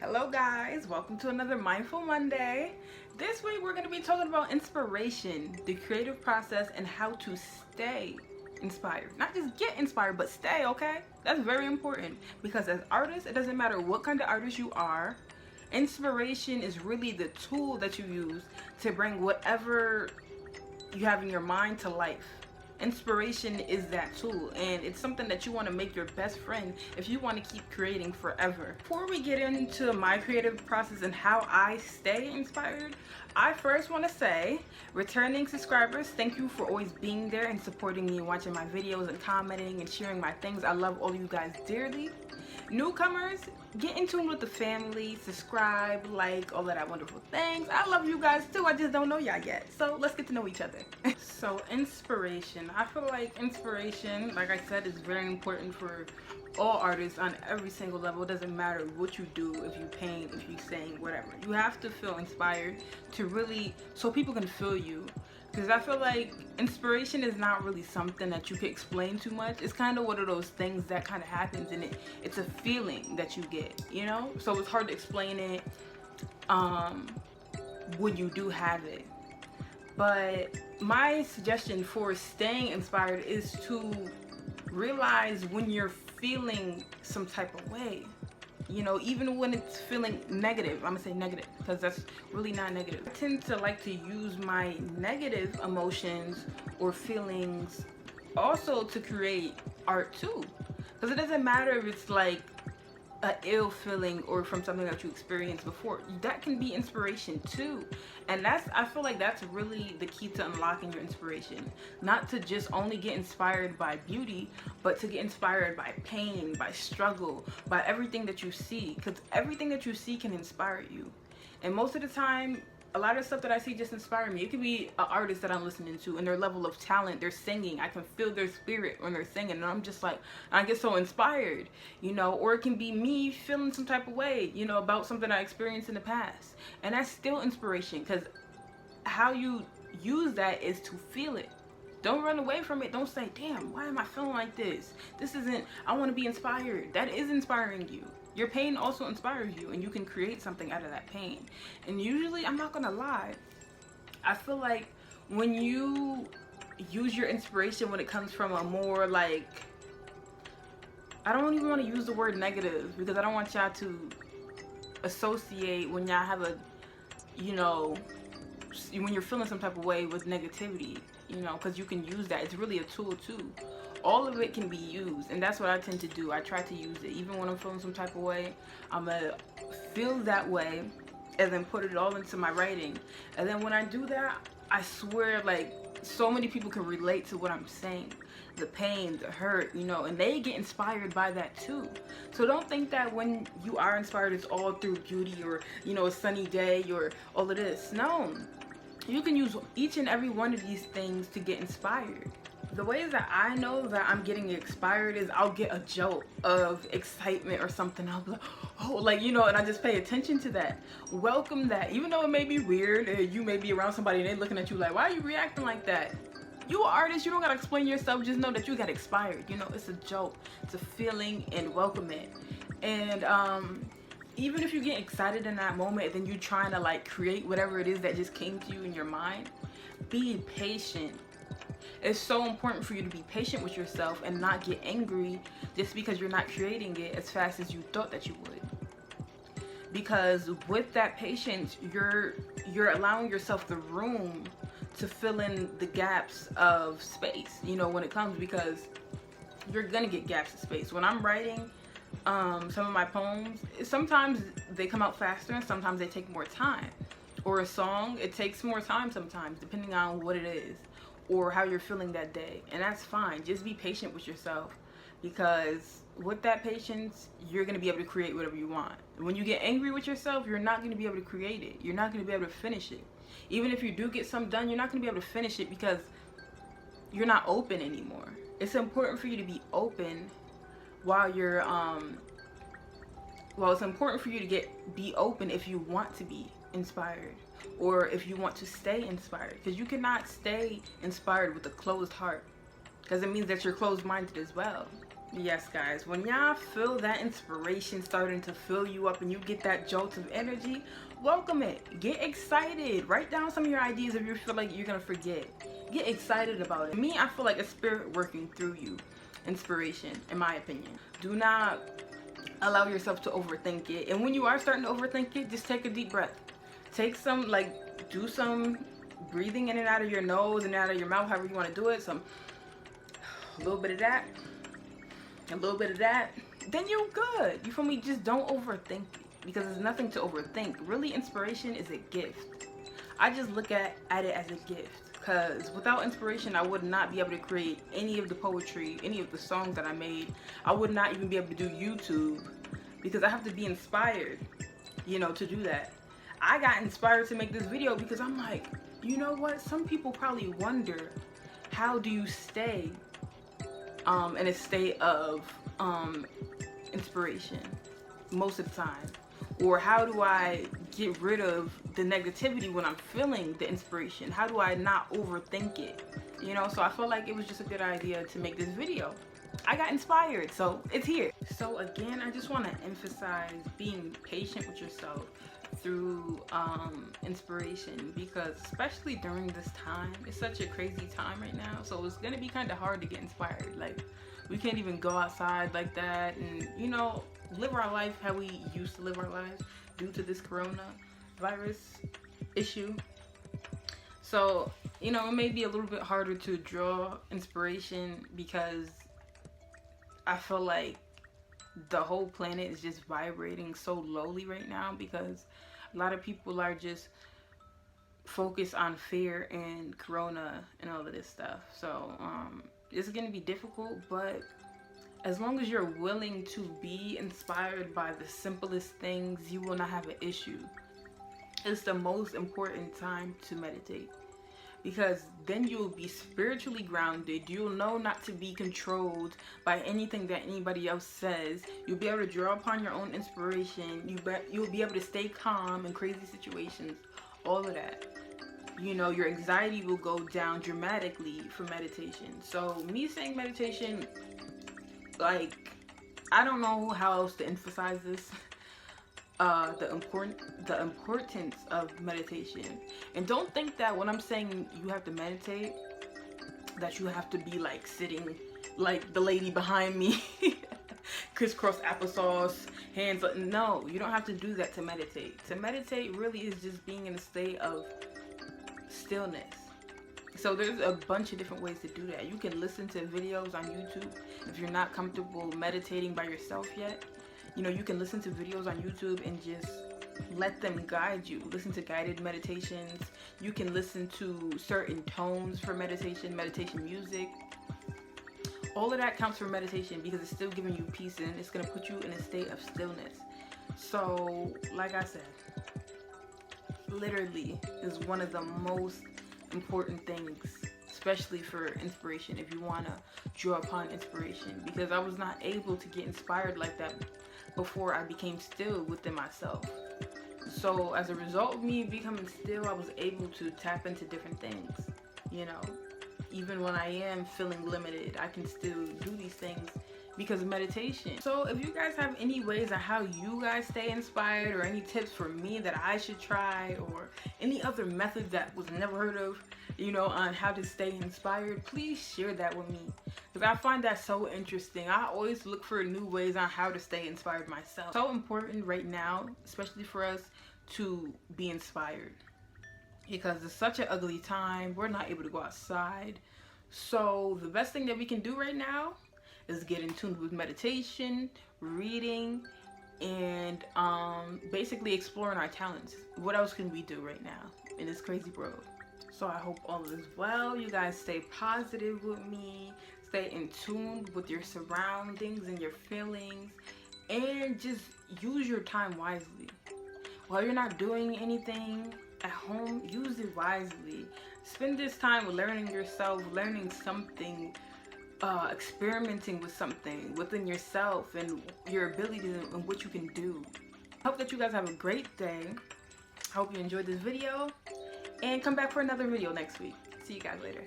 Hello guys, welcome to another Mindful Monday. This week we're going to be talking about inspiration, the creative process, and how to stay inspired. Not just get inspired, but stay, okay? That's very important because as artists, it doesn't matter what kind of artist you are. Inspiration is really the tool that you use to bring whatever you have in your mind to life. Inspiration is that tool, and it's something that you want to make your best friend if you want to keep creating forever. Before we get into my creative process and how I stay inspired, I first want to say, returning subscribers, thank you for always being there and supporting me and watching my videos and commenting and sharing my things. I love all of you guys dearly. Newcomers, get in tune with the family, subscribe, like, all of that wonderful things. I love you guys too, I just don't know y'all yet. So let's get to know each other. So inspiration. I feel like inspiration, like I said, is very important for all artists on every single level. It doesn't matter what you do, if you paint, if you sing, whatever. You have to feel inspired to really, so people can feel you. Because I feel like inspiration is not really something that you can explain too much. It's kind of one of those things that kind of happens, and it's a feeling that you get, you know? So it's hard to explain it when you do have it. But my suggestion for staying inspired is to realize when you're feeling some type of way. You know, even when it's feeling negative, I'm gonna say negative because that's really not negative. I tend to like to use my negative emotions or feelings also to create art too. Because it doesn't matter if it's like an ill feeling or from something that you experienced before. That can be inspiration too. And I feel like that's really the key to unlocking your inspiration. Not to just only get inspired by beauty, but to get inspired by pain, by struggle, by everything that you see. Because everything that you see can inspire you. And most of the time, a lot of stuff that I see just inspire me. It could be an artist that I'm listening to and their level of talent, they're singing. I can feel their spirit when they're singing, and I'm just like, I get so inspired, you know. Or it can be me feeling some type of way, you know, about something I experienced in the past. And that's still inspiration, because how you use that is to feel it. Don't run away from it. Don't say, damn, why am I feeling like this? This isn't, I want to be inspired. That is inspiring you. Your pain also inspires you, and you can create something out of that pain. And usually, I'm not gonna lie, I feel like when you use your inspiration when it comes from a more like, I don't even want to use the word negative because I don't want y'all to associate when y'all have a, you know, when you're feeling some type of way with negativity, you know, because you can use that. It's really a tool too. All of it can be used, and that's what I tend to do. I try to use it. Even when I'm feeling some type of way, I'm gonna feel that way and then put it all into my writing. And then when I do that, I swear, like, so many people can relate to what I'm saying. The pain, the hurt, you know, and they get inspired by that too. So don't think that when you are inspired, it's all through beauty or, you know, a sunny day or all of this. No. You can use each and every one of these things to get inspired. The ways that I know that I'm getting inspired is I'll get a jolt of excitement or something. I'll be like, oh, like, you know, and I just pay attention to that. Welcome that. Even though it may be weird, you may be around somebody and they're looking at you like, why are you reacting like that? You an artist, you don't gotta explain yourself, just know that you got inspired. You know, it's a jolt, it's a feeling, and welcome it. And even if you get excited in that moment and then you trying to like create whatever it is that just came to you in your mind, be patient. It's so important for you to be patient with yourself and not get angry just because you're not creating it as fast as you thought that you would. Because with that patience, you're allowing yourself the room to fill in the gaps of space, you know, when it comes, because you're gonna get gaps of space. When I'm writing some of my poems, sometimes they come out faster and sometimes they take more time. Or a song, it takes more time sometimes, depending on what it is or how you're feeling that day. And that's fine. Just be patient with yourself, because with that patience, you're going to be able to create whatever you want. When you get angry with yourself, you're not going to be able to create it. You're not going to be able to finish it. Even if you do get something done, you're not going to be able to finish it because you're not open anymore. It's important for you to be open while you're it's important for you to be open if you want to be inspired, or if you want to stay inspired, because you cannot stay inspired with a closed heart, because it means that you're closed-minded as well. Yes, guys, when y'all feel that inspiration starting to fill you up and you get that jolt of energy, welcome it. Get excited. Write down some of your ideas if you feel like you're going to forget. Get excited about it. Me, I feel like a spirit working through you. Inspiration, in my opinion. Do not allow yourself to overthink it. And when you are starting to overthink it, just take a deep breath. Take some, like, do some breathing in and out of your nose and out of your mouth, however you want to do it. A little bit of that. A little bit of that, then you're good. You feel me? Just don't overthink it, because there's nothing to overthink. Really, inspiration is a gift. I just look at it as a gift, because without inspiration, I would not be able to create any of the poetry, any of the songs that I made. I would not even be able to do YouTube, because I have to be inspired, you know, to do that. I got inspired to make this video because I'm like, you know what? Some people probably wonder, how do you stay in a state of inspiration most of the time? Or how do I get rid of the negativity when I'm feeling the inspiration? How do I not overthink it? You know, so I felt like it was just a good idea to make this video. I got inspired, so it's here. So again, I just want to emphasize being patient with yourself through inspiration, because especially during this time, it's such a crazy time right now, so it's gonna be kind of hard to get inspired. Like, we can't even go outside like that and, you know, live our life how we used to live our lives due to this coronavirus issue. So, you know, it may be a little bit harder to draw inspiration, because I feel like the whole planet is just vibrating so lowly right now, because a lot of people are just focused on fear and corona and all of this stuff. So it's gonna be difficult, but as long as you're willing to be inspired by the simplest things, you will not have an issue. It's the most important time to meditate, because then you'll be spiritually grounded. You'll know not to be controlled by anything that anybody else says. You'll be able to draw upon your own inspiration. You'll be able to stay calm in crazy situations, all of that. You know, your anxiety will go down dramatically for meditation. So me saying meditation, like, I don't know how else to emphasize this. The importance of meditation. And don't think that when I'm saying you have to meditate, that you have to be like sitting like the lady behind me, crisscross applesauce, hands up. No, you don't have to do that to meditate. To meditate really is just being in a state of stillness. So there's a bunch of different ways to do that. You can listen to videos on YouTube if you're not comfortable meditating by yourself yet. You know, you can listen to videos on YouTube and just let them guide you. Listen to guided meditations. You can listen to certain tones for meditation music. All of that counts for meditation, because it's still giving you peace and it's going to put you in a state of stillness. So, like I said, literally is one of the most important things, especially for inspiration, if you want to draw upon inspiration, because I was not able to get inspired like that before I became still within myself. So as a result of me becoming still, I was able to tap into different things. You know, even when I am feeling limited, I can still do these things because of meditation. So if you guys have any ways on how you guys stay inspired, or any tips for me that I should try, or any other methods that was never heard of, you know, on how to stay inspired, please share that with me, because I find that so interesting. I always look for new ways on how to stay inspired myself. So important right now, especially for us, to be inspired, because it's such an ugly time. We're not able to go outside. So the best thing that we can do right now is get in tune with meditation, reading, and basically exploring our talents. What else can we do right now in this crazy world? So I hope all is well. You guys stay positive with me. Stay in tune with your surroundings and your feelings. And just use your time wisely. While you're not doing anything at home, use it wisely. Spend this time learning yourself, learning something, experimenting with something within yourself and your abilities and what you can do. I hope that you guys have a great day. I hope you enjoyed this video, and come back for another video next week. See you guys later.